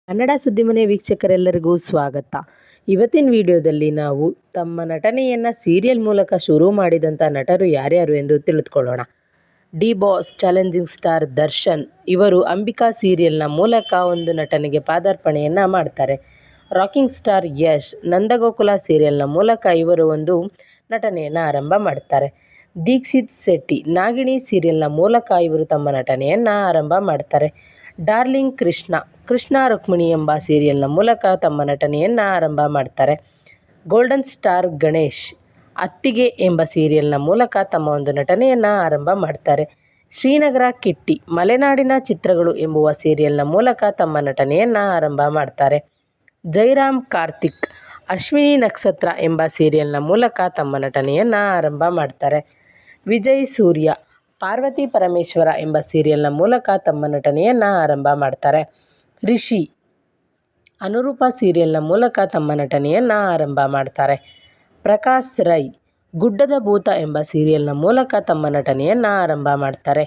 ಕನ್ನಡ ಸುದ್ದಿಮನೆ ವೀಕ್ಷಕರೆಲ್ಲರಿಗೂ ಸ್ವಾಗತ. ಇವತ್ತಿನ ವಿಡಿಯೋದಲ್ಲಿ ನಾವು ತಮ್ಮ ನಟನೆಯನ್ನು ಸೀರಿಯಲ್ ಮೂಲಕ ಶುರು ಮಾಡಿದಂಥ ನಟರು ಯಾರ್ಯಾರು ಎಂದು ತಿಳಿದುಕೊಳ್ಳೋಣ. D boss challenging star Darshan ಇವರು ಅಂಬಿಕಾ ಸೀರಿಯಲ್ನ ಮೂಲಕ ಒಂದು ನಟನೆಗೆ ಪಾದಾರ್ಪಣೆಯನ್ನು ಮಾಡ್ತಾರೆ. ರಾಕಿಂಗ್ ಸ್ಟಾರ್ ಯಶ್ ನಂದಗೋಕುಲ ಸೀರಿಯಲ್ನ ಮೂಲಕ ಇವರು ಒಂದು ನಟನೆಯನ್ನು ಆರಂಭ ಮಾಡ್ತಾರೆ. ದೀಕ್ಷಿತ್ ಶೆಟ್ಟಿ ನಾಗಿಣಿ ಸೀರಿಯಲ್ನ ಮೂಲಕ ಇವರು ತಮ್ಮ ನಟನೆಯನ್ನು ಆರಂಭ ಮಾಡ್ತಾರೆ. ಡಾರ್ಲಿಂಗ್ ಕೃಷ್ಣ ರುಕ್ಮಿಣಿ ಎಂಬ ಸೀರಿಯಲ್ನ ಮೂಲಕ ತಮ್ಮ ನಟನೆಯನ್ನು ಆರಂಭ ಮಾಡ್ತಾರೆ. ಗೋಲ್ಡನ್ ಸ್ಟಾರ್ ಗಣೇಶ್ ಅತ್ತಿಗೆ ಎಂಬ ಸೀರಿಯಲ್ನ ಮೂಲಕ ತಮ್ಮ ಒಂದು ನಟನೆಯನ್ನು ಆರಂಭ ಮಾಡ್ತಾರೆ. ಶ್ರೀನಗರ ಕಿಟ್ಟಿ ಮಲೆನಾಡಿನ ಚಿತ್ರಗಳು ಎಂಬುವ ಸೀರಿಯಲ್ನ ಮೂಲಕ ತಮ್ಮ ನಟನೆಯನ್ನು ಆರಂಭ ಮಾಡ್ತಾರೆ. ಜೈರಾಮ್ ಕಾರ್ತಿಕ್ ಅಶ್ವಿನಿ ನಕ್ಷತ್ರ ಎಂಬ ಸೀರಿಯಲ್ನ ಮೂಲಕ ತಮ್ಮ ನಟನೆಯನ್ನು ಆರಂಭ ಮಾಡ್ತಾರೆ. ವಿಜಯ್ ಸೂರ್ಯ ಪಾರ್ವತಿ ಪರಮೇಶ್ವರ ಎಂಬ ಸೀರಿಯಲ್ನ ಮೂಲಕ ತಮ್ಮ ನಟನೆಯನ್ನು ಆರಂಭ ಮಾಡ್ತಾರೆ. ರಿಷಿ ಅನುರೂಪ ಸೀರಿಯಲ್ನ ಮೂಲಕ ತಮ್ಮ ನಟನೆಯನ್ನು ಆರಂಭ ಮಾಡ್ತಾರೆ. ಪ್ರಕಾಶ್ ರೈ ಗುಡ್ಡದ ಭೂತ ಎಂಬ ಸೀರಿಯಲ್ನ ಮೂಲಕ ತಮ್ಮ ನಟನೆಯನ್ನು ಆರಂಭ ಮಾಡ್ತಾರೆ.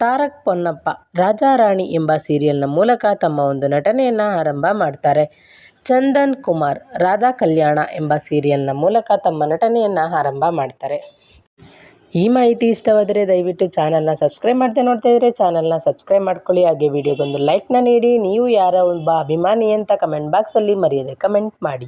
ತಾರಕ್ ಪೊನ್ನಪ್ಪ ರಾಜಾರಾಣಿ ಎಂಬ ಸೀರಿಯಲ್ನ ಮೂಲಕ ತಮ್ಮ ಒಂದು ನಟನೆಯನ್ನು ಆರಂಭ ಮಾಡ್ತಾರೆ. ಚಂದನ್ ಕುಮಾರ್ ರಾಧಾ ಕಲ್ಯಾಣ ಎಂಬ ಸೀರಿಯಲ್ನ ಮೂಲಕ ತಮ್ಮ ನಟನೆಯನ್ನು ಆರಂಭ ಮಾಡ್ತಾರೆ. ಈ ಮಾಹಿತಿ ಇಷ್ಟವಾದರೆ ದಯವಿಟ್ಟು ಚಾನಲ್ನ ಸಬ್ಸ್ಕ್ರೈಬ್ ಮಾಡದೆ ನೋಡ್ತಾ ಇದ್ದರೆ ಚಾನಲ್ನ ಸಬ್ಸ್ಕ್ರೈಬ್ ಮಾಡ್ಕೊಳ್ಳಿ. ಹಾಗೆ ವಿಡಿಯೋಗೊಂದು ಲೈಕ್ನ ನೀಡಿ. ನೀವು ಯಾರ ಒಬ್ಬ ಅಭಿಮಾನಿ ಅಂತ ಕಮೆಂಟ್ ಬಾಕ್ಸಲ್ಲಿ ಮರೆಯದೆ ಕಮೆಂಟ್ ಮಾಡಿ.